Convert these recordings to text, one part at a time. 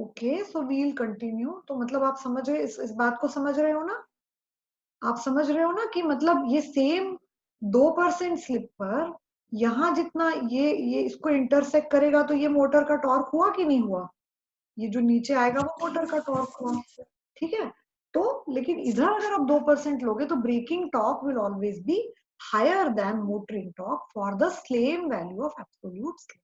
Okay, so we'll continue. तो मतलब आप समझ रहे, इस बात को समझ रहे हो ना? आप समझ रहे हो ना कि मतलब ये सेम 2% स्लिप पर यहाँ जितना ये इसको इंटरसेक्ट करेगा तो ये मोटर का टॉर्क हुआ कि नहीं हुआ? ये जो नीचे आएगा वो मोटर का टॉर्क हुआ। ठीक है। तो लेकिन इधर अगर आप 2% लोगे तो braking torque will always be higher than motoring torque for the same value of absolute slip.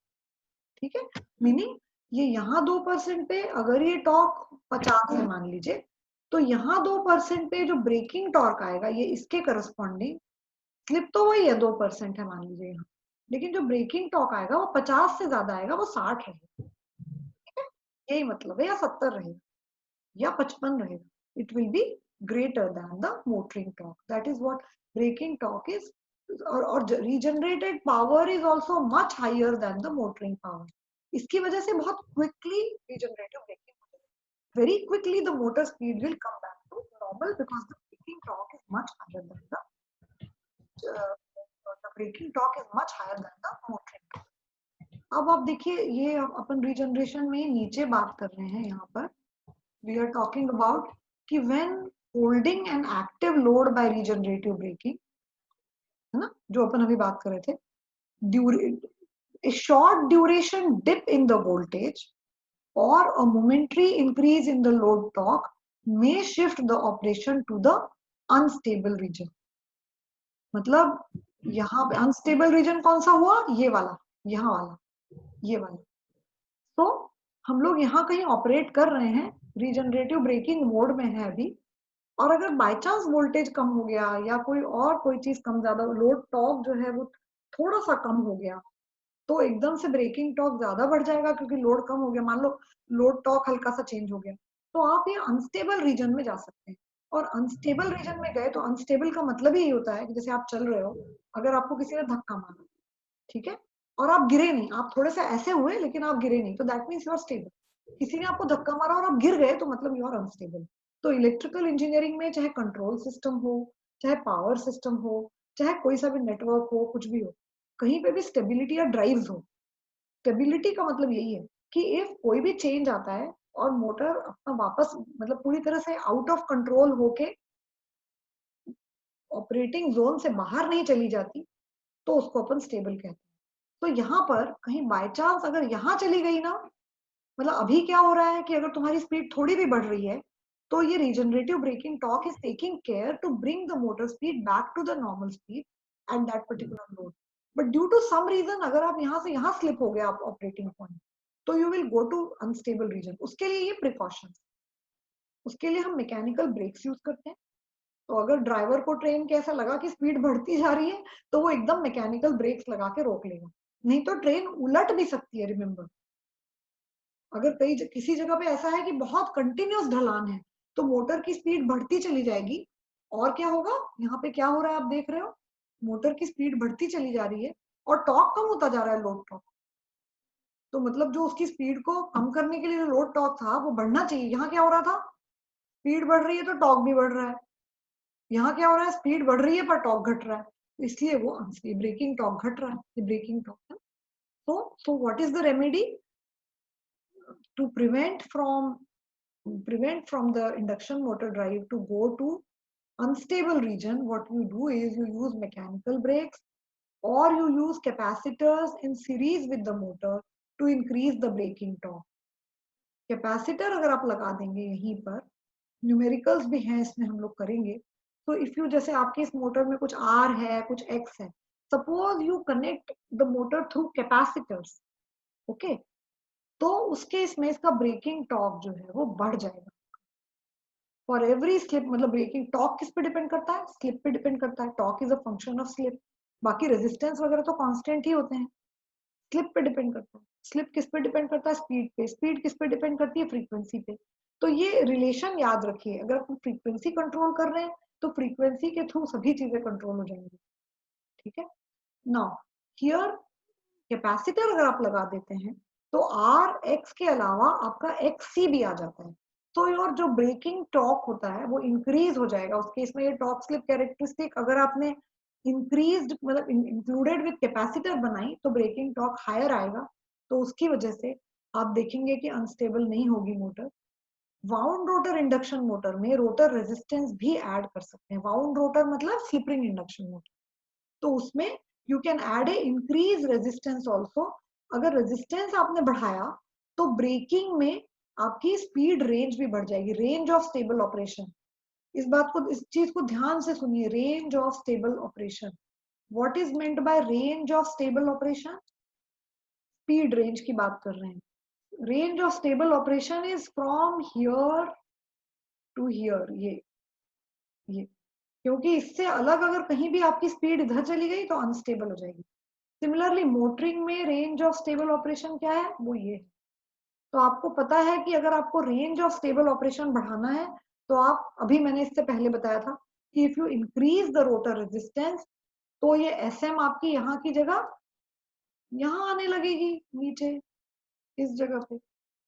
ठीक है। मीनिंग ये यहाँ 2% पे अगर ये टॉर्क 50 है मान लीजिए, तो यहाँ 2% पे जो ब्रेकिंग टॉर्क आएगा ये इसके करस्पॉन्डिंग, स्लिप तो वही है 2% है मान लीजिए यहाँ, लेकिन जो ब्रेकिंग टॉर्क आएगा वो 50 से ज्यादा आएगा, वो 60 रहेगा। ठीक है। यही मतलब है, या 70 रहेगा या 55 रहेगा, it will be greater than the motoring torque, that is what braking torque is. और regenerated power is also much higher than the motoring power. इसकी वजह से बहुत क्विकली रीजनरेटिव ब्रेकिंग हो जाएगी, very quickly the motor speed will come back to normal because the braking torque is much higher than the braking torque is much higher than the motoring torque. अब आप देखिए, ये अपन regeneration में नीचे बात कर रहे हैं यहाँ पर, we are talking about कि when holding an active load by regenerative braking, है ना, जो अपन अभी बात कर रहे थे, a short duration dip in the voltage or a momentary increase in the load torque may shift the operation to the unstable region। मतलब यहाँ पे अनस्टेबल रीजन कौन सा हुआ? ये वाला, यहाँ वाला, ये वाला। तो हम लोग यहाँ कहीं ऑपरेट कर रहे हैं, रीजनरेटिव ब्रेकिंग मोड में है अभी, और अगर बाय चांस वोल्टेज कम हो गया या कोई चीज कम ज्यादा, लोड टॉर्क जो है वो थोड़ा सा कम हो गया, तो एकदम से ब्रेकिंग टॉर्क ज्यादा बढ़ जाएगा क्योंकि लोड कम हो गया। मान लो लोड टॉर्क हल्का सा चेंज हो गया, तो आप ये अनस्टेबल रीजन में जा सकते हैं। और अनस्टेबल रीजन में गए तो अनस्टेबल का मतलब ही होता है कि जैसे आप चल रहे हो, अगर आपको किसी ने धक्का मारा, ठीक है, और आप गिरे नहीं, आप थोड़े से ऐसे हुए लेकिन आप गिरे नहीं, तो that means you are stable. किसी ने आपको धक्का मारा और आप गिर गए तो मतलब यू आर अनस्टेबल। तो इलेक्ट्रिकल इंजीनियरिंग में चाहे कंट्रोल सिस्टम हो, चाहे पावर सिस्टम हो, चाहे कोई सा भी नेटवर्क हो, कुछ भी हो, कहीं पे भी स्टेबिलिटी या ड्राइव्स हो, स्टेबिलिटी का मतलब यही है कि इफ कोई भी चेंज आता है और मोटर अपना वापस मतलब पूरी तरह से आउट ऑफ कंट्रोल होके ऑपरेटिंग जोन से बाहर नहीं चली जाती, तो उसको अपन स्टेबल कहते हैं। तो यहाँ पर कहीं बाय चांस अगर यहाँ चली गई ना, मतलब अभी क्या हो रहा है कि अगर तुम्हारी स्पीड थोड़ी भी बढ़ रही है, तो ये regenerative braking torque is taking care to bring the motor speed back to the normal speed at that particular load. But due to some reason अगर आप यहाँ से यहाँ स्लिप हो गया आप ऑपरेटिंग पॉइंट, तो you will go to unstable region. उसके लिए ये प्रिकॉशन, उसके लिए हम मैकेनिकल ब्रेक्स यूज करते हैं। तो अगर ड्राइवर को ट्रेन के ऐसा लगा कि स्पीड बढ़ती जा रही है, तो वो एकदम मैकेनिकल ब्रेक्स लगा के रोक लेगा, नहीं तो ट्रेन उलट भी सकती है। रिमेम्बर, अगर किसी जगह पे ऐसा है कि बहुत कंटिन्यूस ढलान है, तो मोटर की स्पीड बढ़ती चली जाएगी। और क्या होगा, यहाँ पे क्या हो रहा है आप देख रहे हो, मोटर की स्पीड बढ़ती चली जा रही है और टॉर्क कम होता जा रहा है, लोड टॉर्क। तो मतलब जो उसकी स्पीड को कम करने के लिए जो लोड टॉर्क था वो बढ़ना चाहिए, यहाँ क्या हो रहा था, स्पीड बढ़ रही है तो टॉर्क भी बढ़ रहा है। यहाँ क्या हो रहा है, स्पीड बढ़ रही है पर टॉर्क घट रहा है, इसलिए वो ब्रेकिंग टॉर्क घट रहा है, ये ब्रेकिंग टॉर्क है। so what is the remedy to prevent from the induction motor drive to go to unstable region? What you do is you use mechanical brakes or you use capacitors in series with the motor to increase the braking torque। Capacitor अगर आप लगा देंगे यहीं पर, numericals भी हैं इसमें हम लोग करेंगे। तो इफ यू, जैसे आपके इस मोटर में कुछ आर है कुछ एक्स है, suppose you connect the motor through capacitors, okay, तो उसके इसमें इसका ब्रेकिंग टॉर्क जो है वो बढ़ जाएगा फॉर एवरी स्लिप। मतलब ब्रेकिंग टॉर्क किस पे डिपेंड करता है, स्लिप पे डिपेंड करता है, torque is a function of slip. बाकी रेजिस्टेंस वगैरह तो कांस्टेंट ही होते हैं, स्लिप पे डिपेंड करता है। स्लिप किस पे डिपेंड करता है, स्पीड पे। स्पीड किस पे डिपेंड करती है, फ्रीक्वेंसी पे। तो ये रिलेशन याद रखिए, अगर हम फ्रीक्वेंसी कंट्रोल कर रहे हैं तो फ्रीक्वेंसी के थ्रू सभी चीजें कंट्रोल हो जाएंगी। ठीक है। नाउ हियर कैपेसिटर अगर आप लगा देते हैं तो आर एक्स के अलावा आपका एक्स सी भी आ जाता है, तो योर जो ब्रेकिंग टॉर्क होता है वो इंक्रीज हो जाएगा। उसके इसमें ये टॉर्क स्लिप कैरेक्टरिस्टिक अगर आपने इंक्रीज्ड मतलब इंक्लूडेड विद कैपेसिटर बनाई तो ब्रेकिंग टॉर्क हायर आएगा। तो उसकी वजह से आप देखेंगे कि अनस्टेबल नहीं होगी motor. Wound rotor induction motor में रोटर रेजिस्टेंस भी ऐड कर सकते हैं। वाउंड रोटर मतलब स्लिप रिंग इंडक्शन मोटर, तो उसमें you can add a increase resistance also. अगर रेजिस्टेंस आपने बढ़ाया तो ब्रेकिंग में आपकी स्पीड रेंज भी बढ़ जाएगी। रेंज ऑफ स्टेबल ऑपरेशन, इस बात को, इस चीज को ध्यान से सुनिए। Range of stable operation, what is meant by range of stable operation? Speed range की बात कर रहे हैं। Range of stable operation is from here to here, ये क्योंकि इससे अलग अगर कहीं भी आपकी स्पीड इधर चली गई तो अनस्टेबल हो जाएगी। सिमिलरली मोटरिंग में रेंज ऑफ स्टेबल ऑपरेशन क्या है? वो ये है। तो आपको पता है कि अगर आपको रेंज ऑफ स्टेबल ऑपरेशन बढ़ाना है तो आप, अभी मैंने इससे पहले बताया था कि if you increase the rotor resistance तो ये एसएम आपकी यहाँ की जगह यहाँ आने लगेगी, नीचे इस जगह पे।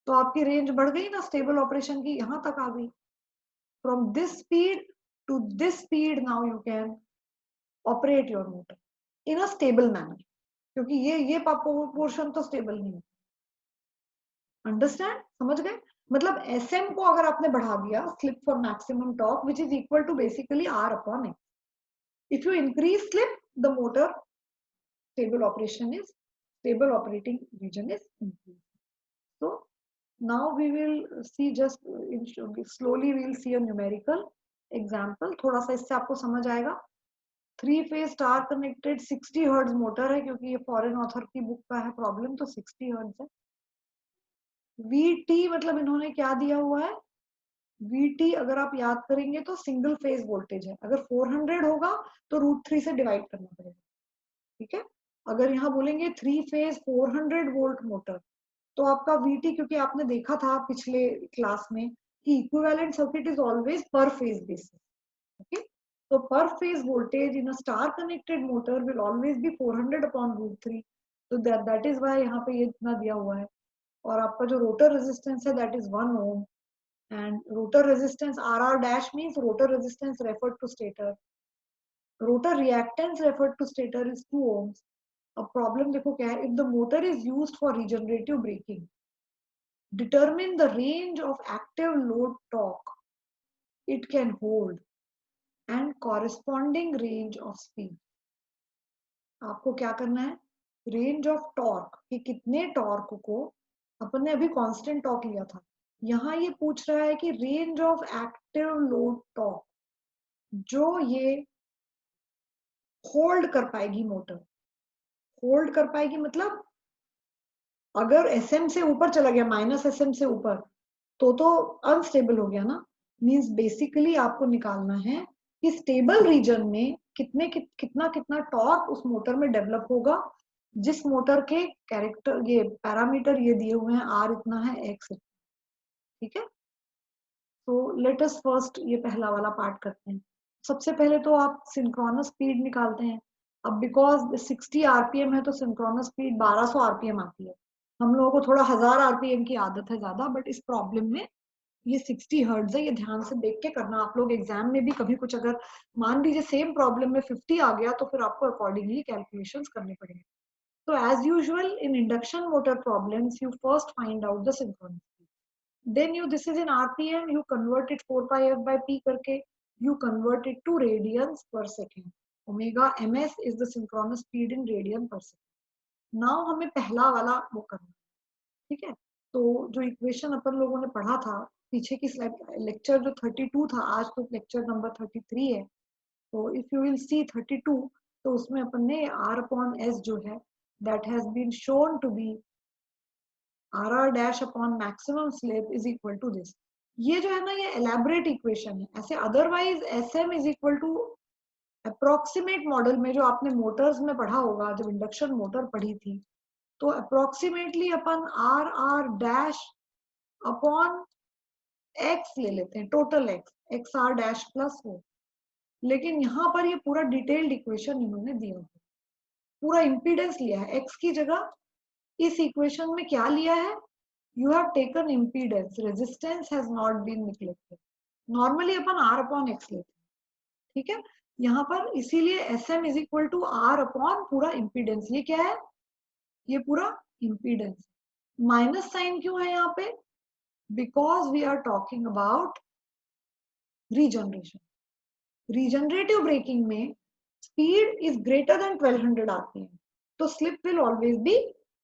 तो आपकी रेंज बढ़ गई ना स्टेबल ऑपरेशन की, यहाँ तक आ गई। From this speed to this speed now you can operate your motor in a stable manner, क्योंकि ये पोर्शन तो स्टेबल नहीं है। अंडरस्टैंड? समझ गए? मतलब एसएम को अगर आपने बढ़ा दिया, slip for maximum torque which is equal to basically R upon X. If you increase slip the motor stable operation is, stable operating region is increased. So now we will see, just slowly we will see a numerical example, थोड़ा सा इससे आपको समझ आएगा। 3 phase star connected 60 hertz motor है, क्योंकि ये foreign author की बुक का है प्रॉब्लम, तो 60 हर्ट्ज है। VT मतलब इन्होंने क्या दिया हुआ है? VT अगर आप याद करेंगे तो सिंगल फेज वोल्टेज है। अगर 400 होगा तो √3 से डिवाइड करना पड़ेगा, ठीक है। अगर यहाँ बोलेंगे 3 फेज 400 वोल्ट मोटर, तो आपका VT, क्योंकि आपने देखा था पिछले क्लास में कि इक्विवेलेंट सर्किट इज ऑलवेज पर फेज बेसिस, ओके। तो पर phase voltage in a star connected motor will always B 400 upon √3। तो दैट इज व्हाई यहाँ पे ये इतना दिया हुआ है। और आपका जो रोटर रेजिस्टेंस है that is 1 ohm, and rotor resistance RR dash means rotor resistance referred to stator, rotor reactance referred to stator is 2 ohms. अब प्रॉब्लम देखो क्या है, if the motor is used for regenerative braking, determine the range of active load torque it can hold and corresponding range of speed। आपको क्या करना है? Range of torque, कि कितने टॉर्क को, अपन ने अभी कांस्टेंट टॉर्क लिया था, यहाँ ये पूछ रहा है कि range of active load torque जो ये होल्ड कर पाएगी मोटर। होल्ड कर पाएगी मतलब अगर एसएम से ऊपर चला गया, -SM से ऊपर, तो अनस्टेबल हो गया ना। मींस बेसिकली आपको निकालना है कि स्टेबल रीजन में कितना कितना टॉर्क उस मोटर में डेवलप होगा, जिस मोटर के कैरेक्टर, ये पैरामीटर ये दिए हुए हैं, आर इतना है, एक्स, ठीक है। तो लेट अस फर्स्ट ये पहला वाला पार्ट करते हैं। सबसे पहले तो आप सिंक्रोनस स्पीड निकालते हैं। अब बिकॉज 60 आरपीएम है तो सिंक्रोनस स्पीड 1200 आरपीएम आती है। हम लोगों को थोड़ा 1000 आरपीएम की आदत है ज्यादा, बट इस प्रॉब्लम में ये 60 हर्ट्ज है। ये ध्यान से देख के करना। आप लोग एग्जाम में भी कभी कुछ, अगर मान लीजिए सेम प्रॉब्लम में 50 आ गया, तो फिर आपको अकॉर्डिंगली कैलकुलेशंस करने पड़ेंगे। तो as usual in induction motor problems, you first find out the synchronous speed, then you, this is in rpm, you convert it 4 pi f by p करके, you convert it to radians per second। omega ms is the synchronous speed in radian per second। now हमें पहला वाला वो करना, ठीक है। तो जो इक्वेशन अपन लोगों ने पढ़ा था पीछे की स्लाइड, लेक्चर जो 32 था, आज तो लेक्चर नंबर 33 है। तो इफ यू विल सी 32, तो उसमें अपन ने r अपॉन s जो है that has been shown to be RR dash upon maximum slip is equal to this। ये जो है ना, ये elaborate इक्वेशन है। ऐसे otherwise SM is equal to approximate model में, जो आपने मोटर्स में पढ़ा होगा, जब इंडक्शन मोटर पढ़ी थी, तो अप्रोक्सीमेटली अपन RR डैश अपॉन एक्स ले लेते हैं, total x XR dash plus हो। लेकिन यहाँ पर ये पूरा डिटेल्ड इक्वेशन इन्होंने दिया है, पूरा इंपीडेंस लिया है। एक्स की जगह इस इक्वेशन में क्या लिया है? You have taken impedance, resistance has not been neglected। Normally upon R upon X लेते हैं, ठीक है। यहाँ पर इसीलिए SM is equal to R upon पूरा impedance। ये क्या है? ये पूरा impedance। माइनस साइन क्यों है यहाँ पे? Because we are talking about regeneration. Regenerative braking में speed is greater than 1200 RPM, तो slip will always be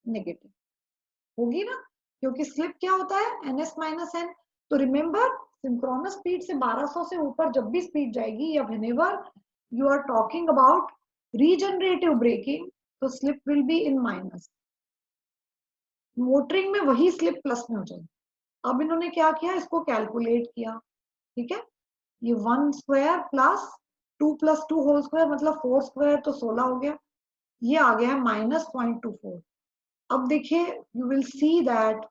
negative होगी ना, क्योंकि स्लिप क्या होता है ns माइनस एन. तो रिमेंबर सिंक्रोनस स्पीड से 1200 से ऊपर जब भी स्पीड जाएगी या whenever you are talking about regenerative braking, तो slip will be in minus. Motoring में वही स्लिप प्लस में हो जाएगी. अब इन्होंने क्या किया, इसको कैलकुलेट किया. ठीक है, ये 1 स्क्वायर प्लस 2 होल स्क्वायर मतलब 4 स्क्वायर तो 16 हो गया. ये आ गया है -0.24. अब देखिए you will see that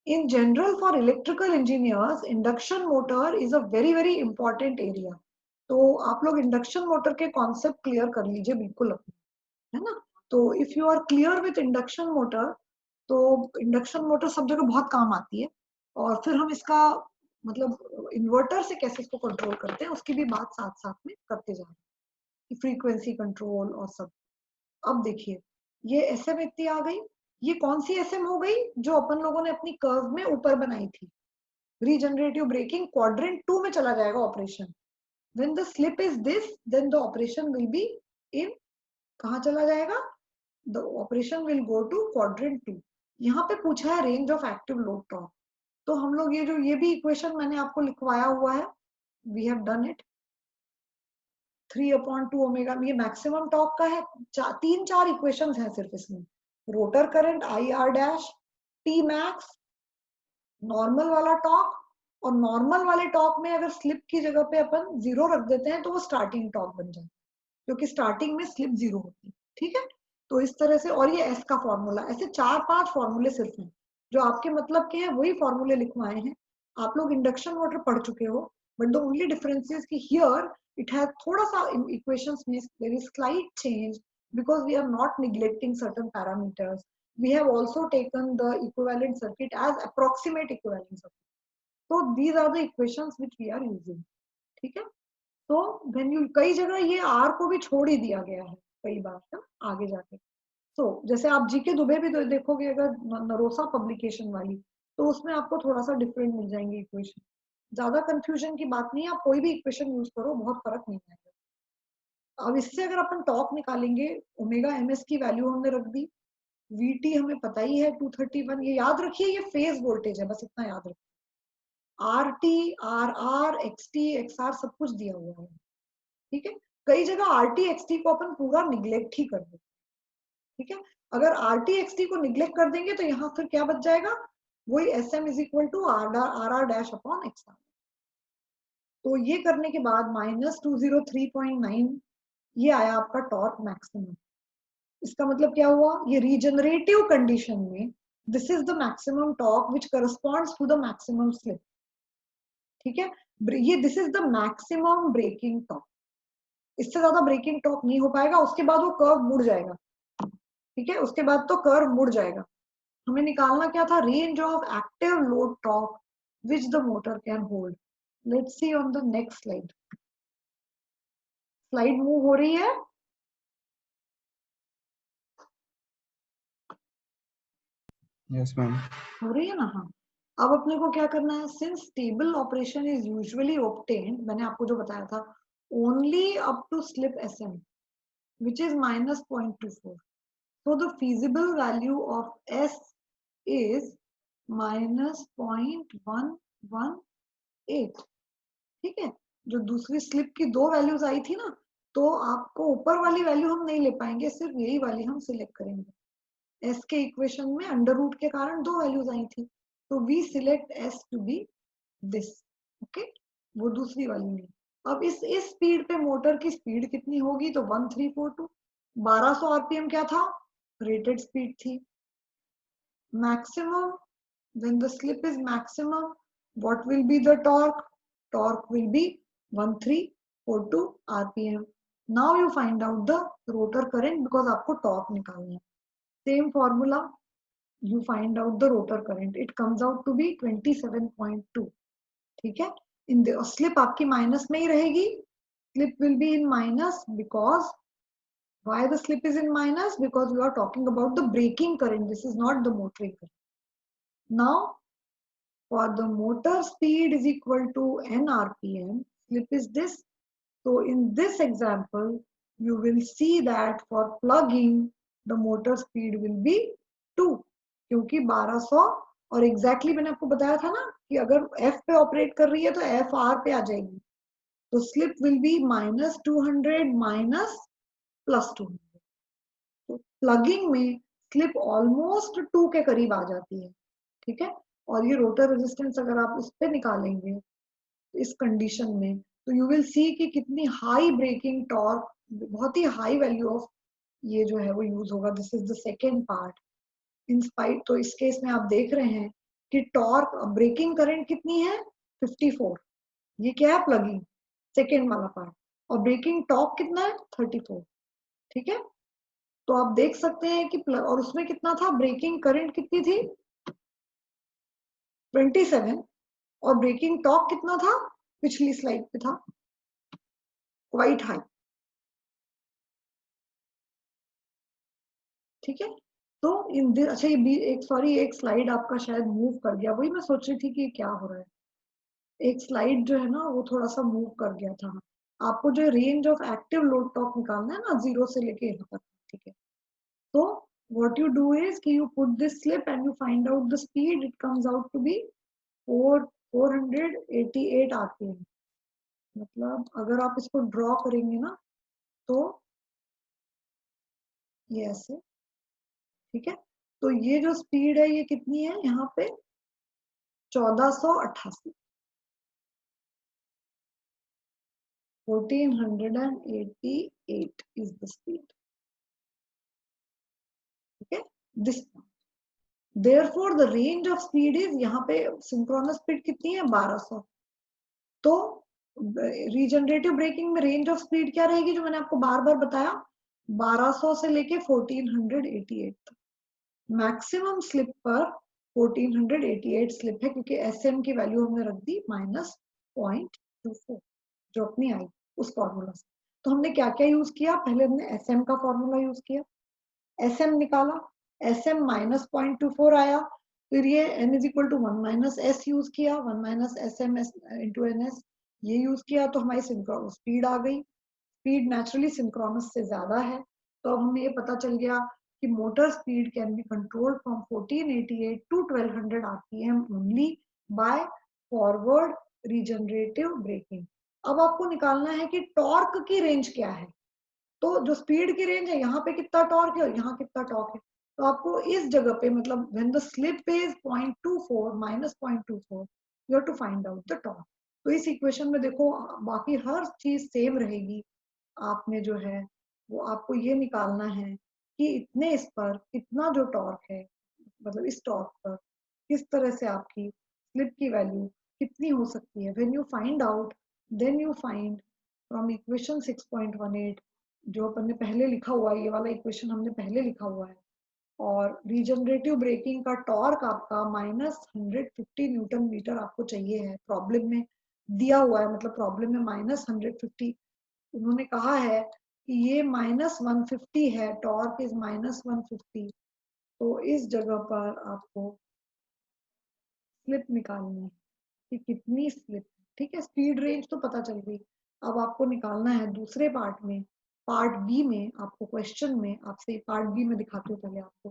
in general for electrical engineers induction motor is a very important area. तो आप लोग इंडक्शन मोटर के कॉन्सेप्ट क्लियर कर लीजिए बिल्कुल अपने, है ना. तो if you are clear with induction motor, तो इंडक्शन मोटर सब जगह बहुत काम आती है. और फिर हम इसका मतलब इन्वर्टर से कैसे इसको कंट्रोल करते हैं उसकी भी बात साथ साथ में करते जा रहे हैं, फ्रीक्वेंसी कंट्रोल और सब. अब देखिए ये एसएम इतनी आ गई. ये कौन सी एसएम हो गई जो अपन लोगों ने अपनी कर्व में ऊपर बनाई थी. रीजनरेटिव ब्रेकिंग क्वाड्रेंट 2 में चला जाएगा operation. When the slip is this then the operation will be in, कहाँ चला जाएगा, the operation will go to quadrant 2. यहाँ पे पूछा है range of active load torque, तो हम लोग ये भी इक्वेशन मैंने आपको लिखवाया हुआ है, we have done it. 3/2 omega, ये मैक्सिमम टॉर्क का है. 3-4 इक्वेशंस हैं सिर्फ इसमें. Rotor current I R dash, T max, normal वाला टॉर्क, और नॉर्मल वाले टॉर्क में अगर स्लिप की जगह पे अपन 0 रख देते हैं तो वो स्टार्टिंग टॉर्क बन जाए, क्योंकि स्टार्टिंग में स्लिप 0 होती है. ठीक है, तो इस तरह से. और ये एस का फॉर्मूला, ऐसे 4-5 फॉर्मूले सिर्फ हैं जो आपके मतलब के हैं, वही फॉर्मूले लिखवाए हैं. आप लोग इंडक्शन मोटर पढ़ चुके हो, but the only difference is कि हियर it has थोड़ा सा equations में there is slight change because we are not neglecting certain parameters. We have also taken the equivalent circuit as approximate equivalent circuit. So these are the equations which we are using. ठीक है, तो when you कई जगह ये r को भी छोड़ ही दिया गया है कई बार है आगे जाके. तो जैसे आप जीके दुबे भी देखोगे अगर नरोसा पब्लिकेशन वाली, तो उसमें आपको थोड़ा सा डिफरेंट मिल जाएंगे इक्वेशन. ज्यादा कंफ्यूजन की बात नहीं है, आप कोई भी इक्वेशन यूज करो बहुत फर्क नहीं आएगा. अब इससे अगर अपन टॉर्क निकालेंगे, ओमेगा एमएस की वैल्यू हमने रख दी, वीटी हमें पता ही है 231. ये याद रखिए ये फेज वोल्टेज है, बस इतना याद रखिए. R T R R X T X R सब कुछ दिया हुआ है. ठीक है, कई जगह आर टी एक्स टी को अपन पूरा निग्लेक्ट ही कर देते. ठीक है, अगर आर टी एक्स टी को निग्लेक्ट कर देंगे तो यहाँ फिर क्या बच जाएगा, वही S M is equal to R R dash upon X R. तो ये करने के बाद -203.9 ये आया आपका टॉर्क मैक्सिमम. इसका मतलब क्या हुआ, ये रीजनरेटिव कंडीशन में this is the maximum torque which corresponds to the maximum slip. ठीक है, ये this is the maximum braking torque. इससे ज्यादा ब्रेकिंग टॉर्क नहीं हो पाएगा, उसके बाद वो कर्व मुड़ जाएगा. ठीक है, उसके बाद तो कर्व मुड़ जाएगा. हमें निकालना क्या था, range of active load torque which the motor can hold. Let's see on the next slide. Slide move हो रही है. Yes ma'am. हो रही है ना. हाँ, अब अपने को क्या करना है, since stable operation is usually obtained, मैंने आपको जो बताया था, only up to slip SM which is -0.24. So the feasible value of S is -0.118. ठीक है, जो दूसरी स्लिप की 2 वैल्यूज आई थी ना, तो आपको ऊपर वाली वैल्यू हम नहीं ले पाएंगे, सिर्फ यही वाली हम सिलेक्ट करेंगे. एस के इक्वेशन में अंडर रूट के कारण 2 वैल्यूज आई थी, तो we select S to be this. Okay, वो दूसरी वाली नहीं. अब इस स्पीड पे मोटर की स्पीड कितनी होगी, तो 1342. 1200 आरपीएम क्या था, रेटेड स्पीड थी. Maximum, when the slip is maximum, what will be the torque? Torque will be 1342 rpm. Now you find out the rotor current because आपको torque निकालना है. Same formula, you find out the rotor current. It comes out to be 27.2. ठीक है, इन slip आपकी minus में ही रहेगी. Slip will be in minus because Why the slip is in minus? Because we are talking about the braking current. This is not the motoring current. Now, for the motor speed is equal to n RPM, slip is this. So in this example, you will see that for plugging, the motor speed will be 2, क्योंकि 1200 और exactly मैंने आपको बताया था ना कि अगर F पे ऑपरेट कर रही है तो F R पे आ जाएगी, तो slip will be minus 200 minus plus 200. तो प्लगिंग में स्लिप ऑलमोस्ट 2 के करीब आ जाती है, ठीक है. और ये रोटर रेजिस्टेंस अगर आप उस पर निकालेंगे इस कंडीशन में, तो यू विल सी कि कितनी हाई ब्रेकिंग टॉर्क, बहुत ही हाई वैल्यू ऑफ ये जो है वो यूज होगा. This is the second part. In spite, तो इस केस में आप देख रहे हैं कि टॉर्क ब्रेकिंग करंट कितनी है 54. ये क्या है प्लगिंग सेकेंड वाला पार्ट. और ब्रेकिंग टॉर्क कितना है 34. ठीक है. तो आप देख सकते हैं कि और उसमें कितना था ब्रेकिंग करंट कितनी थी 27 और ब्रेकिंग टॉर्क कितना था पिछली स्लाइड पे था क्वाइट हाई. ठीक है. तो इन दिस, अच्छा ये एक स्लाइड आपका शायद मूव कर गया, वही मैं सोच रही थी कि क्या हो रहा है. एक स्लाइड जो है ना वो थोड़ा सा मूव कर गया था. आपको जो range of active load torque निकालना है ना 0 से लेके यहाँ तक. ठीक है. तो what you do is कि you put this slip and you find out the speed. It comes out to be 488 RPM. मतलब अगर आप इसको ड्रॉ करेंगे ना तो ये ऐसे. ठीक है. तो ये जो स्पीड है ये कितनी है यहाँ पे 1488, 1488 is the speed. ठीक है. This therefore the range of speed is, यहाँ पे सिंक्रोनस स्पीड कितनी है 1200. तो रीजनरेटिव ब्रेकिंग में रेंज ऑफ स्पीड क्या रहेगी जो मैंने आपको बार बार बताया 1200 से लेके 1488 तक. मैक्सिमम स्लिप पर 1488 स्लिप है क्योंकि एसएम की वैल्यू हमने रख दी -0.24 जो अपनी आई उस फॉर्मूला से. तो हमने क्या क्या यूज किया, पहले हमने एसएम का फॉर्मूला यूज किया, एसएम निकाला, एसएम -0.24 आया, फिर ये n is equal to 1 minus S use किया, 1 minus S M S into N S ये यूज किया, तो हमारी स्पीड आ गई. स्पीड नेचुरली सिंक्रोनस से ज्यादा है, तो अब हमें ये पता चल गया कि motor speed can be controlled from 1488 to 1200 RPM only by forward regenerative braking. अब आपको निकालना है कि टॉर्क की रेंज क्या है. तो जो स्पीड की रेंज है यहाँ पे कितना टॉर्क है और यहाँ कितना टॉर्क है, तो आपको इस जगह पे मतलब when the slip is 0.24 -0.24 you have to find out the torque. तो इस इक्वेशन में देखो बाकी हर चीज सेम रहेगी, आप में जो है वो आपको ये निकालना है कि इतने इस पर कितना जो टॉर्क है, मतलब इस टॉर्क पर किस तरह से आपकी स्लिप की वैल्यू कितनी हो सकती है. When you find out then you find from equation 6.18 जो अपन ने पहले लिखा हुआ है, ये वाला इक्वेशन हमने पहले लिखा हुआ है, और रीजनरेटिव ब्रेकिंग का टॉर्क आपका -150 न्यूटन मीटर आपको चाहिए है. प्रॉब्लम में दिया हुआ है, मतलब प्रॉब्लम में -150 उन्होंने कहा है कि ये -150 है, टॉर्क इज -150. तो इस जगह पर आपको स्लिप निकालनी है कि कितनी स्लिप. ठीक है. स्पीड रेंज तो पता चल गई. अब आपको निकालना है दूसरे पार्ट में, पार्ट बी में आपको क्वेश्चन में आपसे पार्ट बी में दिखाते हो पहले आपको.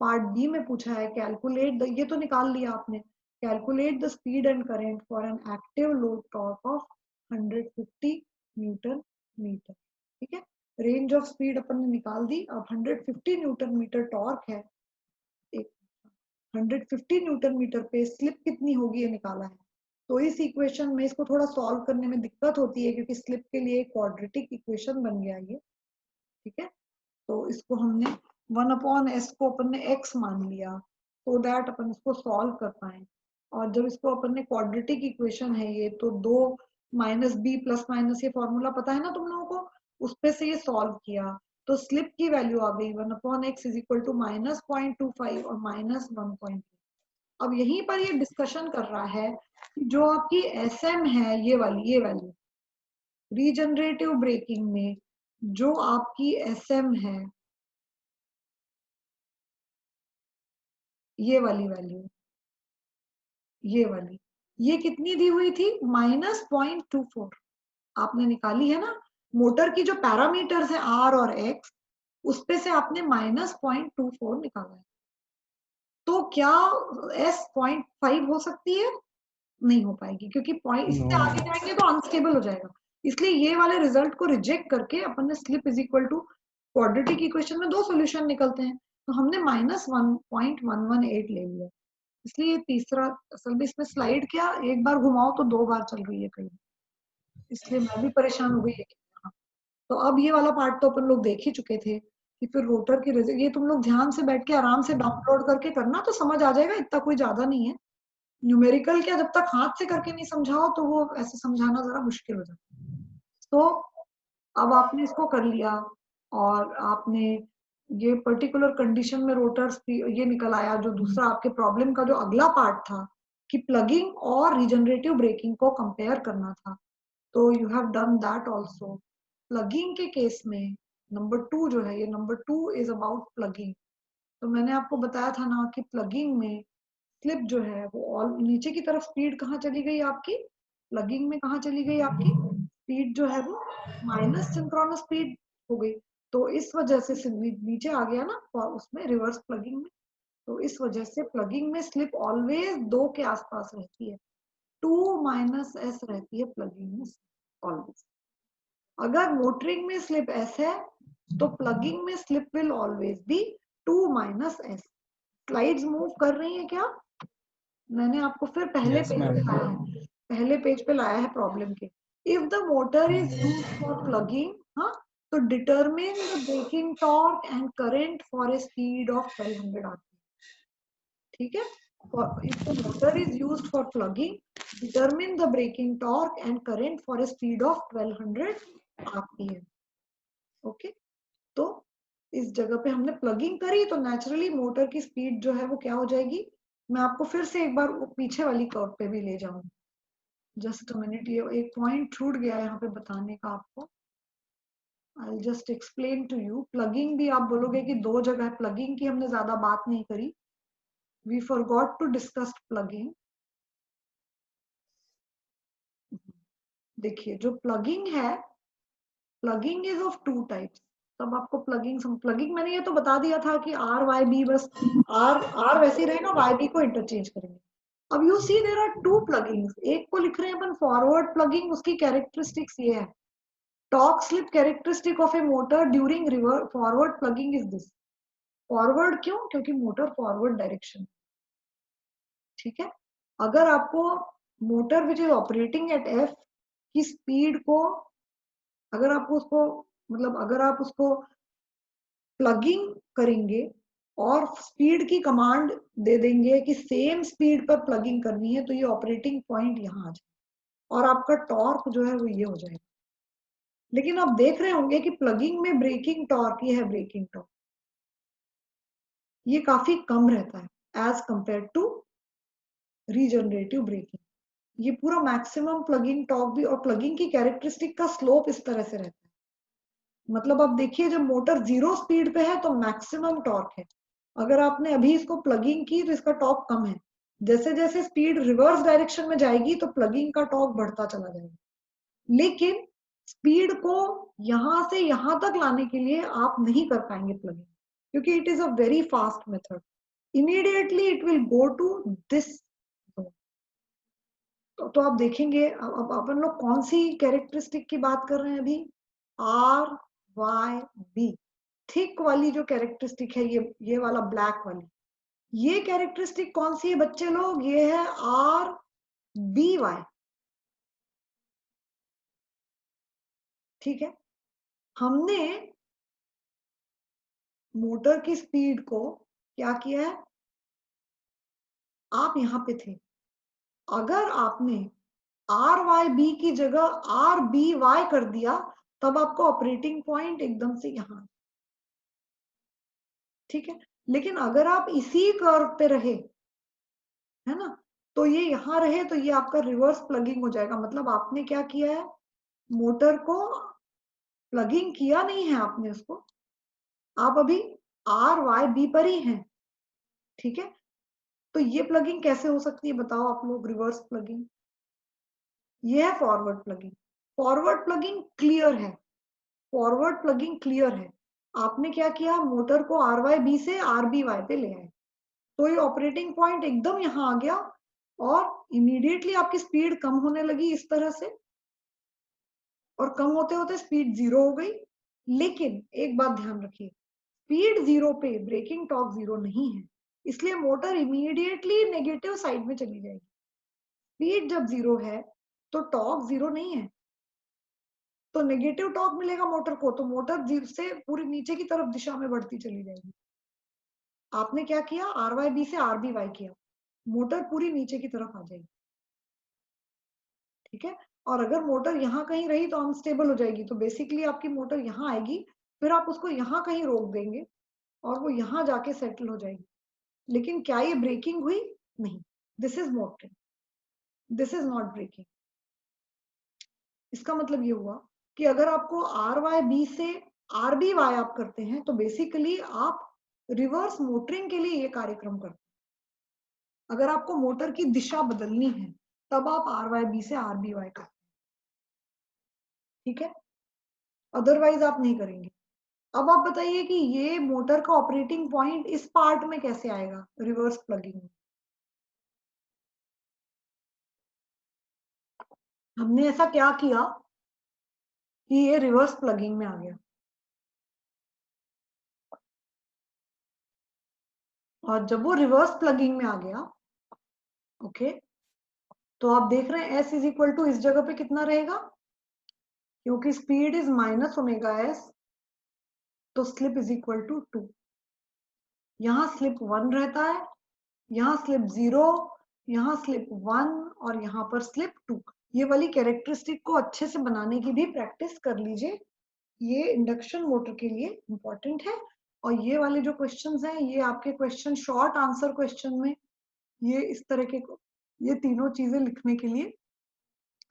पार्ट बी में पूछा है कैलकुलेट द, ये तो निकाल लिया आपने, calculate the speed and current for an active load torque of 150 newton metre. ठीक है. रेंज ऑफ स्पीड अपन ने निकाल दी. अब 150 न्यूटन मीटर टॉर्क है, 150 न्यूटन मीटर पे स्लिप कितनी होगी ये निकाला है. तो इस इक्वेशन में इसको थोड़ा सॉल्व करने में दिक्कत होती है क्योंकि स्लिप के लिए क्वाड्रेटिक इक्वेशन बन गया ये. ठीक है. तो इसको हमने 1/s को अपन ने x मान लिया तो दैट अपन इसको सॉल्व कर पाए. और जब इसको अपन ने क्वाड्रेटिक इक्वेशन है ये, तो 2 माइनस बी प्लस माइनस ये फॉर्मूला पता है ना तुम लोगों को, उस पे से ये सॉल्व किया तो स्लिप की वैल्यू आ गई 1/x इज इक्वल टू -0.25 और -1. अब यहीं पर ये डिस्कशन कर रहा है कि जो आपकी एसएम है ये वाली, ये वैल्यू रीजनरेटिव ब्रेकिंग में जो आपकी SM है, ये वाली वैल्यू, ये वाली, ये कितनी दी हुई थी? -0.24 आपने निकाली है ना। मोटर की जो पैरामीटर्स है R और X, उस पे से आपने -0.24 निकाला है। तो क्या S 0.5 हो सकती है? नहीं हो पाएगी, क्योंकि पॉइंट इससे No. आगे जाएंगे तो अनस्टेबल हो जाएगा। इसलिए ये वाले रिजल्ट को रिजेक्ट करके अपन ने slip is equal to quadratic equation में 2 सॉल्यूशन निकलते हैं, तो हमने -1.118 ले लिया। इसलिए तीसरा, असल में इसमें स्लाइड क्या एक बार घुमाओ तो 2 बार चल रही है कहीं, इसलिए मैं भी परेशान हो गई है। तो अब ये वाला पार्ट तो अपन लोग देख ही चुके थे कि फिर रोटर की ये तुम लोग ध्यान से बैठ के आराम से डाउनलोड करके करना तो समझ आ जाएगा, इतना कोई ज्यादा नहीं है। न्यूमेरिकल क्या, जब तक हाथ से करके नहीं समझाओ तो वो ऐसे समझाना जरा मुश्किल हो जाता है। तो अब आपने इसको कर लिया और आपने ये पर्टिकुलर कंडीशन में रोटर्स ये निकल आया। जो दूसरा आपके प्रॉब्लम का जो अगला पार्ट था कि प्लगिंग और रिजनरेटिव ब्रेकिंग को कंपेयर करना था, तो you have done that also. Plugging के केस में नंबर 2 जो है, ये नंबर 2 इज अबाउट प्लगिंग। तो मैंने आपको बताया था ना कि प्लगिंग में स्लिप जो है वो ऑल नीचे की तरफ स्पीड कहाँ चली गई आपकी, प्लगिंग में कहाँ चली गई आपकी स्पीड जो है वो माइनस सिंक्रोनस स्पीड हो गई। तो इस वजह से नीचे आ गया ना और उसमें रिवर्स प्लगिंग में। तो इस वजह से प्लगिंग में स्लिप ऑलवेज 2 के आसपास रहती है, 2 - S रहती है प्लगिंग में ऑलवेज। अगर मोटरिंग में स्लिप S है तो प्लगिंग में slip will always B 2 - S। Slides move कर रही है क्या? मैंने आपको फिर पहले Yes, पेज पे लाया ma'am. है, पहले पेज पे लाया है प्रॉब्लम के। If the motor is used for plugging, हाँ, तो determine the braking torque and current for a speed of 1200 RPM. ठीक है, if the motor is used for plugging, determine the braking torque and current for a speed of 1200 RPM. Okay, तो इस जगह पे हमने plugging करी तो naturally motor की स्पीड जो है वो क्या हो जाएगी। मैं आपको फिर से एक बार पीछे वाली कर्व पे भी ले जाऊं, जस्ट अ मिनट, ये एक पॉइंट छूट गया है यहाँ पे बताने का आपको। I just explain to you. Plugging भी आप बोलोगे कि 2 जगह प्लगिंग की हमने ज्यादा बात नहीं करी, we forgot to discuss plugging. देखिए जो प्लगिंग है, प्लगिंग इज ऑफ 2 टाइप्स। तब आपको प्लगिंग मैंने ये तो बता दिया था कि आर वाई बी, बस आर आर वैसे ही रहेगा, वाई बी को इंटरचेंज करेंगे। अब you see there are 2 pluggings, एक को लिख रहे हैं अपन फॉरवर्ड प्लगिंग, उसकी कैरेक्टरिस्टिक्स ये है, torque slip characteristic of a motor during reverse forward plugging is this. Forward क्यों? क्योंकि मोटर फॉरवर्ड डायरेक्शन, ठीक है। अगर आपको motor which is operating at F की स्पीड को, अगर आपको उसको, मतलब अगर आप उसको प्लगिंग करेंगे और स्पीड की कमांड दे देंगे कि सेम स्पीड पर प्लगिंग करनी है, तो ये ऑपरेटिंग पॉइंट यहाँ आ जाए और आपका टॉर्क जो है वो ये हो जाएगा। लेकिन आप देख रहे होंगे कि प्लगिंग में ब्रेकिंग टॉर्क, ये है ब्रेकिंग टॉर्क, ये काफी कम रहता है as compare to regenerative braking. ये पूरा मैक्सिमम प्लगिंग टॉर्क भी, और प्लगिंग की कैरेक्टरिस्टिक का स्लोप इस तरह से रहता है। मतलब आप देखिए जब मोटर 0 स्पीड पे है तो मैक्सिमम टॉर्क है, अगर आपने अभी इसको प्लगिंग की तो इसका टॉर्क कम है। जैसे जैसे स्पीड रिवर्स डायरेक्शन में जाएगी तो प्लगिंग का टॉर्क बढ़ता चला जाएगा। लेकिन स्पीड को यहां से यहां तक लाने के लिए आप नहीं कर पाएंगे प्लगिंग, क्योंकि it is a very fast method. Immediately it will go to this. तो आप देखेंगे अब अपन लोग कौन सी कैरेक्टरिस्टिक की बात कर रहे हैं अभी, आर वाई बी। थिक वाली जो कैरेक्टरिस्टिक है, ये वाला ब्लैक वाली, ये कैरेक्टरिस्टिक कौन सी है बच्चे लोग? ये है आर बी वाई। ठीक है, हमने मोटर की स्पीड को क्या किया है, आप यहां पे थे, अगर आपने आर वाई बी की जगह आर बी वाई कर दिया तब आपको ऑपरेटिंग पॉइंट एकदम से यहां, ठीक है। लेकिन अगर आप इसी कर्व पे रहे, है ना, तो ये यहां रहे तो ये आपका रिवर्स प्लगिंग हो जाएगा। मतलब आपने क्या किया है, मोटर को प्लगिंग किया नहीं है आपने उसको, आप अभी RYB पर ही हैं, ठीक है। तो ये प्लगिंग कैसे हो सकती है बताओ आप लोग, रिवर्स प्लगिंग। ये है forward plugging. Forward plugging clear है, फॉरवर्ड प्लगिंग क्लियर है। आपने क्या किया, मोटर को RYB से RBY पे ले आए, तो ये ऑपरेटिंग पॉइंट एकदम यहाँ आ गया और इमीडिएटली आपकी स्पीड कम होने लगी इस तरह से, और कम होते होते स्पीड 0 हो गई। लेकिन एक बात ध्यान रखिए, स्पीड 0 पे ब्रेकिंग टॉर्क 0 नहीं है, इसलिए मोटर इमीडिएटली नेगेटिव साइड में चली जाएगी। स्पीड जब 0 है तो टॉर्क 0 नहीं है, तो नेगेटिव टॉर्क मिलेगा मोटर को, तो मोटर 0 से पूरी नीचे की तरफ दिशा में बढ़ती चली जाएगी। आपने क्या किया, RYB से RBY किया, मोटर पूरी नीचे की तरफ आ जाएगी, ठीक है। और अगर मोटर यहाँ कहीं रही तो अनस्टेबल हो जाएगी, तो बेसिकली आपकी मोटर यहाँ आएगी, फिर आप उसको यहाँ कहीं रोक देंगे और वो यहाँ जाके सेटल हो जाएगी। लेकिन क्या ये ब्रेकिंग हुई? नहीं, this is motoring, this is not braking. इसका मतलब ये हुआ कि अगर आपको RYB से RBY आप करते हैं तो बेसिकली आप रिवर्स मोटरिंग के लिए ये कार्यक्रम करते हैं। अगर आपको मोटर की दिशा बदलनी है तब आप RYB से RBY करते हैं, ठीक है, अदरवाइज आप नहीं करेंगे। अब आप बताइए कि ये मोटर का ऑपरेटिंग पॉइंट इस पार्ट में कैसे आएगा रिवर्स प्लगिंग में। हमने ऐसा क्या किया कि ये रिवर्स प्लगिंग में आ गया, और जब वो रिवर्स प्लगिंग में आ गया, ओके, तो आप देख रहे हैं S इज इक्वल टू इस जगह पे कितना रहेगा, क्योंकि speed is minus omega S, तो स्लिप इज इक्वल टू 2। यहाँ स्लिप 1 रहता है, यहाँ स्लिप 0, यहाँ स्लिप 1 और यहाँ पर स्लिप 2। ये वाली कैरेक्टरिस्टिक को अच्छे से बनाने की भी प्रैक्टिस कर लीजिए, ये इंडक्शन मोटर के लिए इंपॉर्टेंट है। और ये वाले जो क्वेश्चंस हैं ये आपके क्वेश्चन शॉर्ट आंसर क्वेश्चन में ये इस तरह के ये तीनों चीजें लिखने के लिए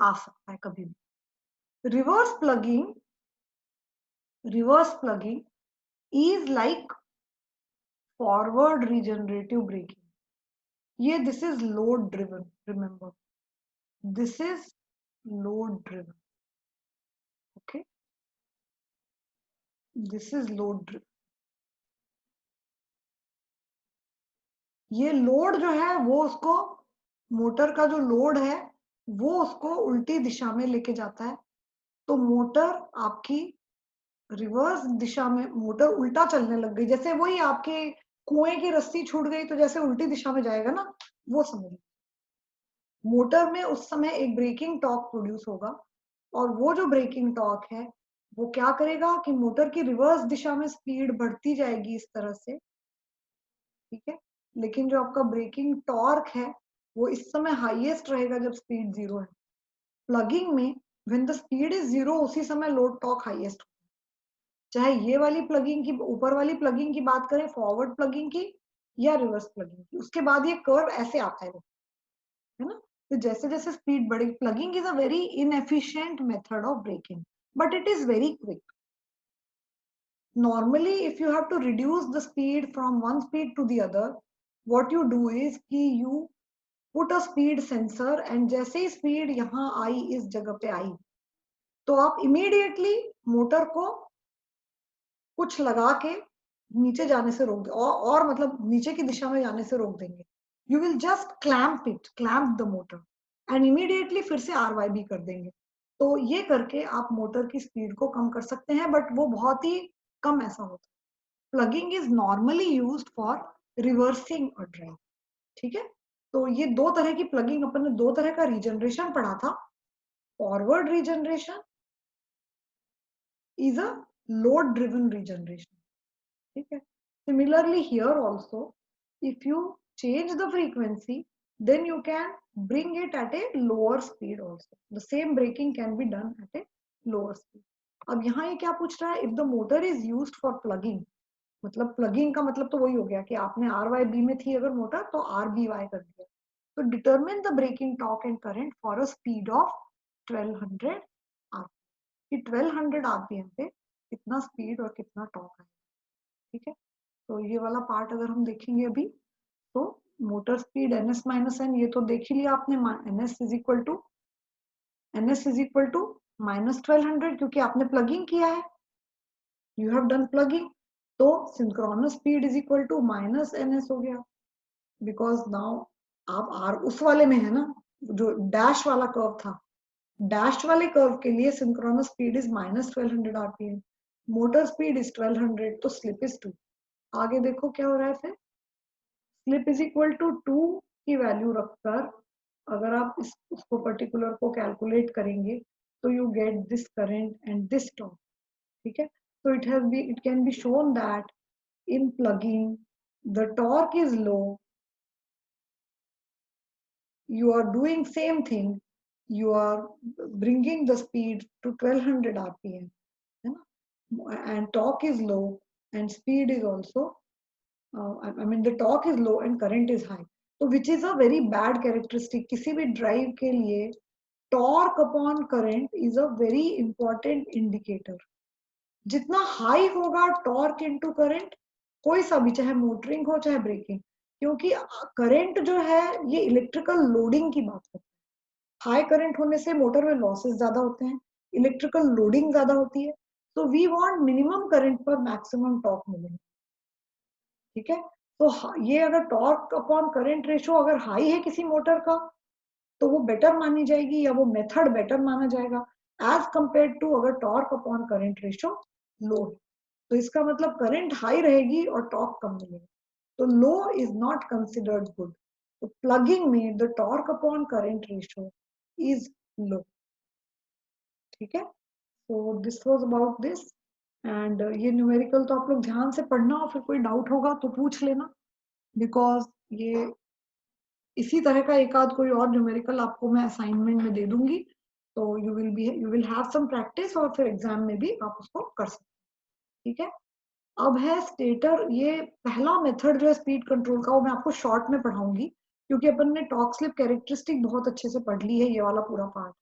आ सकता है कभी भी। Reverse plugging is like forward regenerative braking. ये this is load driven, remember this is load driven, okay, this is load driven. ये लोड जो है वो उसको, मोटर का जो लोड है वो उसको उल्टी दिशा में लेके जाता है, तो मोटर आपकी रिवर्स दिशा में, मोटर उल्टा चलने लग गई, जैसे वही आपके कुएं की रस्सी छूट गई तो जैसे उल्टी दिशा में जाएगा ना, वो समझ। मोटर में उस समय एक ब्रेकिंग टॉर्क प्रोड्यूस होगा, और वो जो ब्रेकिंग टॉर्क है वो क्या करेगा कि मोटर की रिवर्स दिशा में स्पीड बढ़ती जाएगी इस तरह से, ठीक है। लेकिन जो आपका ब्रेकिंग टॉर्क है वो इस समय हाईएस्ट रहेगा जब स्पीड 0 है। प्लगिंग में व्हेन द स्पीड इज 0 उसी समय लोड टॉर्क हाईएस्ट, चाहे ये वाली प्लगिंग की, ऊपर वाली प्लगिंग की बात करें, फॉरवर्ड प्लगिंग की या रिवर्स प्लगिंग की, उसके बाद ये कर्व ऐसे आता है ना। तो जैसे जैसे स्पीड बढ़ेगी, plugging is a very inefficient method of braking but it is very quick. Normally if you have to reduce the speed from one speed to the other, what you do is कि you put a speed sensor, and जैसे ही speed यहाँ आई, इस जगह पे आई, तो आप immediately motor को कुछ लगा के नीचे जाने से रोक दे, और मतलब नीचे की दिशा में जाने से रोक देंगे। You will just clamp the motor and immediately फिर से RYB कर देंगे। तो ये करके आप मोटर की स्पीड को कम कर सकते हैं, बट वो बहुत ही कम ऐसा होता है। Plugging is normally used for reversing a drive, ठीक है। तो ये दो तरह की प्लगिंग, अपन ने दो तरह का रीजनरेशन पढ़ा था। Forward regeneration is a load driven regeneration, ठीक है। Similarly here also, if you change the frequency then you can bring it at a lower speed also, the same braking can be done at a lower speed। अब यहाँ ये क्या पूछ रहा है, if the motor is used for plugging, मतलब plugging का मतलब तो वही हो गया कि आपने RYB में थी अगर मोटर तो RBY कर दिया, तो determine the braking torque and current for a speed of 1200 R. कि 1200 आरपीएम पे कितना स्पीड और कितना टॉर्क है। ठीक है, तो ये वाला पार्ट अगर हम देखेंगे अभी, तो motor speed ns minus N, ये तो देख ही लिया आपने, ns is equal to minus 1200, क्योंकि आपने प्लगिंग किया है, यू हैव डन प्लगिंग, तो synchronous speed is equal to minus ns हो गया, बिकॉज नाउ आप आर उस वाले में है ना, जो डैश वाला कर्व था, डैश वाले कर्व के लिए synchronous speed is minus 1200 RPM, motor speed is 1200, तो स्लिप इज 2। आगे देखो क्या हो रहा है फिर, स्लिप इज इक्वल टू 2 की वैल्यू रखकर अगर आप उसको पर्टिकुलर को कैलकुलेट करेंगे, तो you get this current and this torque. ठीक है, so it can be shown that in plugging the torque is low, you are doing same thing, you are bringing the speed to 1200 rpm, है ना, and torque is low and speed is also I mean the torque is low and current is high, so which is a very bad characteristic किसी भी drive के लिए। torque upon current is a very important indicator, जितना high होगा torque into current, कोई सा भी, चाहे मोटरिंग हो चाहे ब्रेकिंग, क्योंकि करंट जो है ये इलेक्ट्रिकल लोडिंग की बात करता है, हाई करंट होने से मोटर में लॉसेस ज्यादा होते हैं, इलेक्ट्रिकल लोडिंग ज्यादा होती है, तो वी वांट मिनिमम करंट पर मैक्सिमम टॉर्क मिलेगा। ठीक है, तो ये अगर टॉर्क अपॉन करंट रेशो अगर हाई है किसी मोटर का, तो वो बेटर मानी जाएगी या वो मेथड बेटर माना जाएगा एज कंपेयर टू अगर टॉर्क अपॉन करंट रेशो लो है, तो इसका मतलब करंट हाई रहेगी और टॉर्क कम मिलेगा, तो लो इज नॉट कंसिडर्ड गुड। तो प्लगिंग में the torque upon current ratio is low. ठीक है, तो this was about this, and ये न्यूमेरिकल तो आप लोग ध्यान से पढ़ना, और फिर कोई डाउट होगा तो पूछ लेना, बिकॉज ये इसी तरह का एक आध कोई और न्यूमेरिकल आपको मैं असाइनमेंट में दे दूंगी, तो you will have some practice, और फिर एग्जाम में भी आप उसको कर सकते हैं। ठीक है, अब है स्टेटर, ये पहला मेथड जो है स्पीड कंट्रोल का, वो मैं आपको शॉर्ट में पढ़ाऊंगी, क्योंकि अपन ने टॉर्क स्लिप कैरेक्टरिस्टिक बहुत अच्छे से पढ़ ली है, ये वाला पूरा part.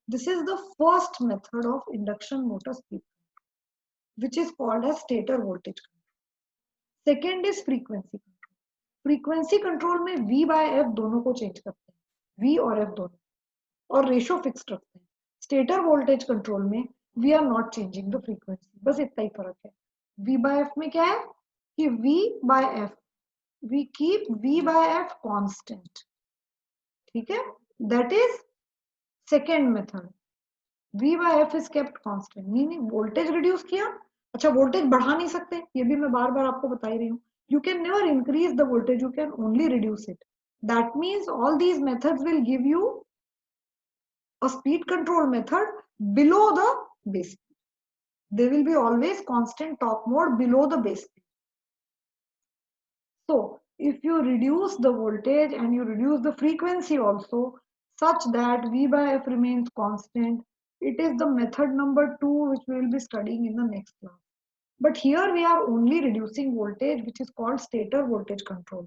This is the first method of induction motor speed which is called as stator voltage control. Second is frequency control. Frequency control में V बाय F दोनों को चेंज करते हैं, V और F दोनों, और रेशो फिक्स रखते हैं। स्टेटर वोल्टेज कंट्रोल में we are not changing the frequency, बस इतना ही फर्क है। V बाय F में क्या है कि V by F, we keep V by F constant. ठीक है, that is second method, V by F is kept constant, meaning voltage reduce किया, अच्छा वोल्टेज बढ़ा नहीं सकते, ये भी मैं बार बार आपको बता ही रही हूँ, you can never increase the voltage, you can only reduce it. That means all these methods will give you a speed control method below the base speed. They will be always constant torque mode below the base speed. So if you reduce the voltage and you reduce the frequency also such that V by F remains constant, it is the method number 2 which we will be studying in the next class. But here we are only reducing voltage, which is called stator voltage control.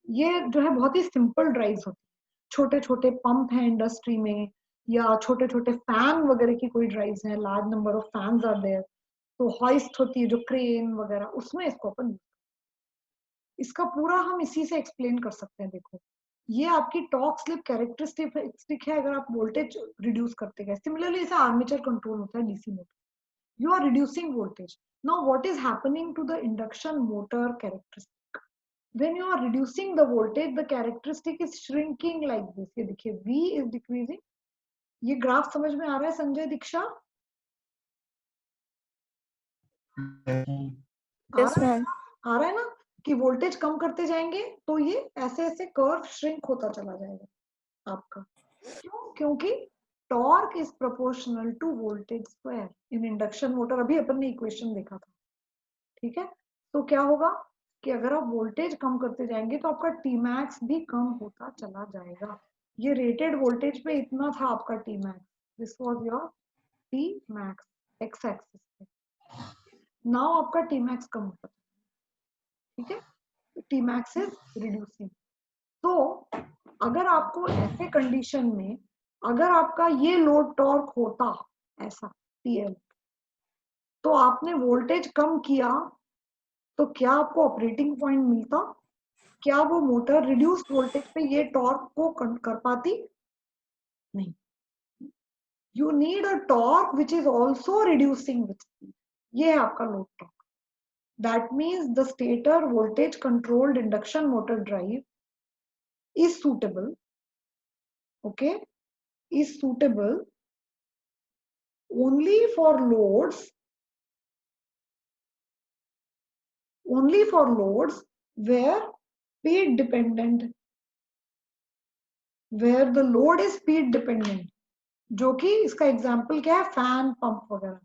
ये जो है बहुत ही simple drives होती है, छोटे छोटे pump हैं industry में, या छोटे छोटे फैन वगैरह की कोई ड्राइव्स हैं, large number of fans are there, तो हॉइस्ट होती है जो क्रेन वगैरह, उसमें इसको अपन, इसका पूरा हम इसी से एक्सप्लेन कर सकते हैं। देखो ये आपकी टॉर्क स्लिप कैरेक्टरिस्टिक है, अगर आप वोल्टेज रिड्यूस करते गए, सिमिलरली इसे आर्मेचर कंट्रोल होता है DC motor, you are reducing voltage. Now what is happening to the induction motor characteristic? When you are reducing the voltage, the characteristic is shrinking like this. ये देखिए V is decreasing. ये graph समझ में आ रहा है संजय दीक्षा? Yes, आ रहा है ना कि वोल्टेज कम करते जाएंगे तो ये ऐसे ऐसे कर्व श्रिंक होता चला जाएगा आपका, क्यों? क्योंकि torque is proportional to voltage square in induction motor, अभी अपन ने इक्वेशन देखा था। ठीक है, तो क्या होगा कि अगर आप वोल्टेज कम करते जाएंगे तो आपका टी मैक्स भी कम होता चला जाएगा। ये रेटेड वोल्टेज पे इतना था आपका T max, this was your T max x axis पे, नाउ आपका टी मैक्स कम होता है। ठीक है, टी मैक्स इज रिड्यूसिंग। तो अगर आपको ऐसे कंडीशन में अगर आपका ये लोड टॉर्क होता ऐसा, TL। तो आपने वोल्टेज कम किया तो क्या आपको ऑपरेटिंग पॉइंट मिलता? क्या वो मोटर रिड्यूस वोल्टेज पे ये टॉर्क को कर पाती? नहीं। You need a torque which is also reducing with speed. ये है आपका load torque. That means the stator voltage controlled induction motor drive is suitable, okay, is suitable only for loads where speed dependent, where the load is speed dependent, जो कि इसका example क्या है, fan pump वगैरह।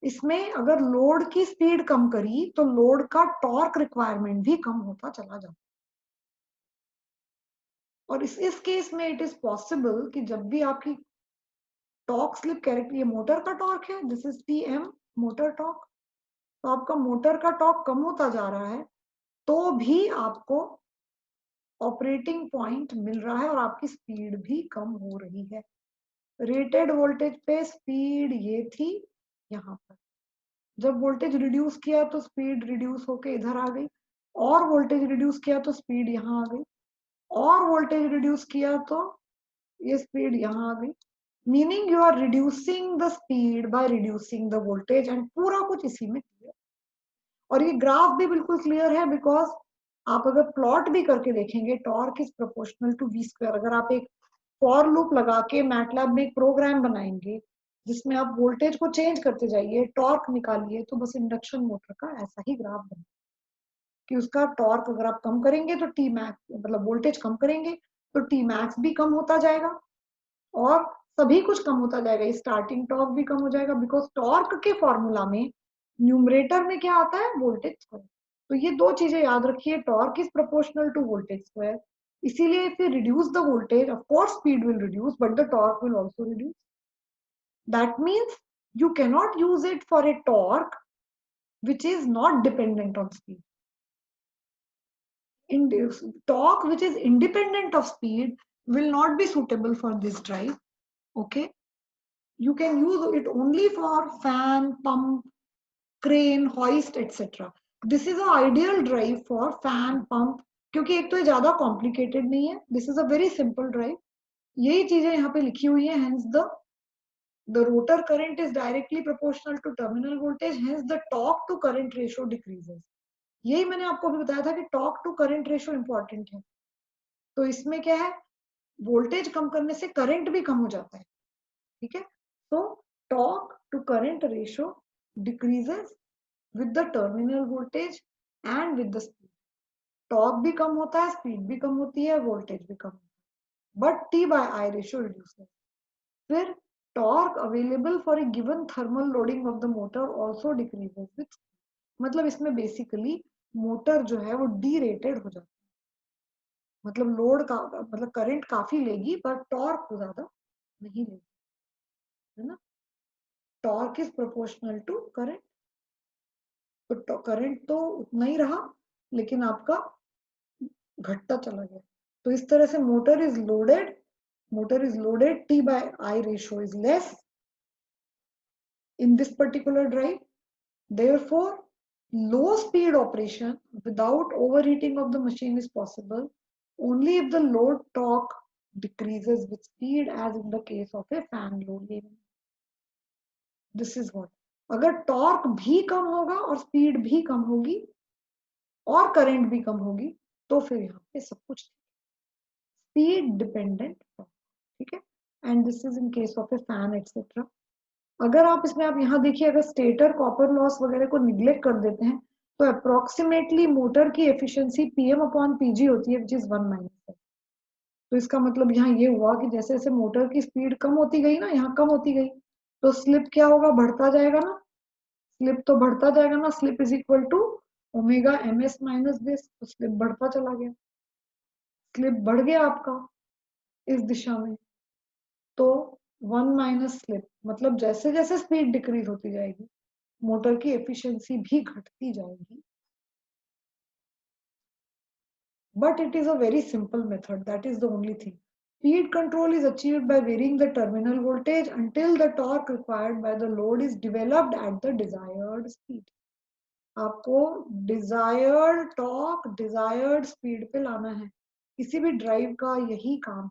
इसमें अगर load की speed कम करी तो लोड का टॉर्क रिक्वायरमेंट भी कम होता चला जाता। और इस केस में इट इज पॉसिबल कि जब भी आपकी टॉर्क स्लिप कैरेक्टर, ये मोटर का टॉर्क है, this is TM motor torque, तो आपका मोटर का टॉर्क कम होता जा रहा है तो भी आपको ऑपरेटिंग पॉइंट मिल रहा है और आपकी स्पीड भी कम हो रही है। रेटेड वोल्टेज पे स्पीड ये थी, यहाँ पर जब वोल्टेज रिड्यूस किया तो स्पीड रिड्यूस होके इधर आ गई, और वोल्टेज रिड्यूस किया तो स्पीड यहाँ आ गई, और वोल्टेज रिड्यूस किया तो ये स्पीड यहाँ आ गई। Meaning you are reducing the speed by reducing the voltage, and पूरा कुछ इसी में क्लियर। और ये ग्राफ भी बिल्कुल क्लियर है, बिकॉज आप अगर प्लॉट भी करके देखेंगे, torque is proportional to V square. अगर आप एक फॉर लूप लगा के मैटलैब में एक प्रोग्राम बनाएंगे जिसमें आप वोल्टेज को चेंज करते जाइए, टॉर्क निकालिए, तो बस इंडक्शन मोटर का ऐसा ही ग्राफ बने कि उसका टॉर्क अगर आप कम करेंगे तो टी मैक्स, मतलब वोल्टेज कम करेंगे तो टी मैक्स भी कम होता जाएगा और सभी कुछ कम होता जाएगा, स्टार्टिंग टॉर्क भी कम हो जाएगा, बिकॉज टॉर्क के फॉर्मूला में न्यूमरेटर में क्या आता है, वोल्टेज स्क्वायर। तो ये दो चीजें याद रखिए, torque is proportional to voltage square, इसीलिए if you reduce the voltage, of course speed will reduce but the torque will also reduce. That means you cannot use it for a torque which is not dependent on speed. Torque which is independent of speed will not be suitable for this drive, okay? You can use it only for fan, pump, crane, hoist, etc. This is an ideal drive for fan, pump, क्योंकि एक तो ये ज्यादा complicated नहीं है, this is a very simple drive। यही चीजें यहाँ पे लिखी हुई है, hence the rotor current is directly proportional to terminal voltage, hence the torque to current ratio decreases। यही मैंने आपको भी बताया था कि torque to current ratio important है। तो इसमें क्या है, वोल्टेज कम करने से करंट भी कम हो जाता है, ठीक है। तो torque to current ratio decreases with the terminal voltage and with the speed. Torque भी कम होता है, स्पीड भी कम होती है, वोल्टेज भी कम होता है, but T by I ratio reduces. फिर torque available for a given thermal loading of the motor also decreases with, मतलब इसमें बेसिकली मोटर जो है वो डी रेटेड हो जाता है, मतलब लोड का, मतलब करंट काफी लेगी पर टॉर्क ज्यादा नहीं लेगी, है ना। Torque is proportional to current, तो करंट तो उतना ही रहा लेकिन आपका घटता चला गया। तो इस तरह से motor is loaded, T by I ratio is less in this particular drive. Therefore, low speed operation without overheating of the machine is possible only if the load torque decreases with speed, as in the case of a fan load level. This is what, अगर torque भी कम होगा और speed भी कम होगी और current भी कम होगी तो फिर यहाँ पे सब कुछ स्पीड डिपेंडेंट, ठीक है। And this is in case of A fan etcetera. अगर आप इसमें, आप यहाँ देखिए, अगर स्टेटर कॉपर लॉस वगैरह को निग्लेक्ट कर देते हैं तो अप्रोक्सीमेटली मोटर की एफिशिएंसी पीएम अपॉन पीजी होती है, विच इज 1 - तो इसका मतलब यहाँ ये हुआ कि जैसे जैसे मोटर की स्पीड कम होती गई ना, यहाँ कम होती गई, तो स्लिप क्या होगा, बढ़ता जाएगा ना, स्लिप तो बढ़ता जाएगा ना, slip is equal to omega M S minus this, तो स्लिप बढ़ता चला गया, स्लिप बढ़ गया आपका इस दिशा में, तो 1 - स्लिप, मतलब जैसे जैसे स्पीड डिक्रीज होती जाएगी मोटर की एफिशिएंसी भी घटती जाएगी। But it is a very simple method, that is the only thing. Speed control is achieved by varying the terminal voltage until the torque required by the load is developed at the desired speed. आपको desired torque, desired speed पे लाना है. किसी भी drive का यही काम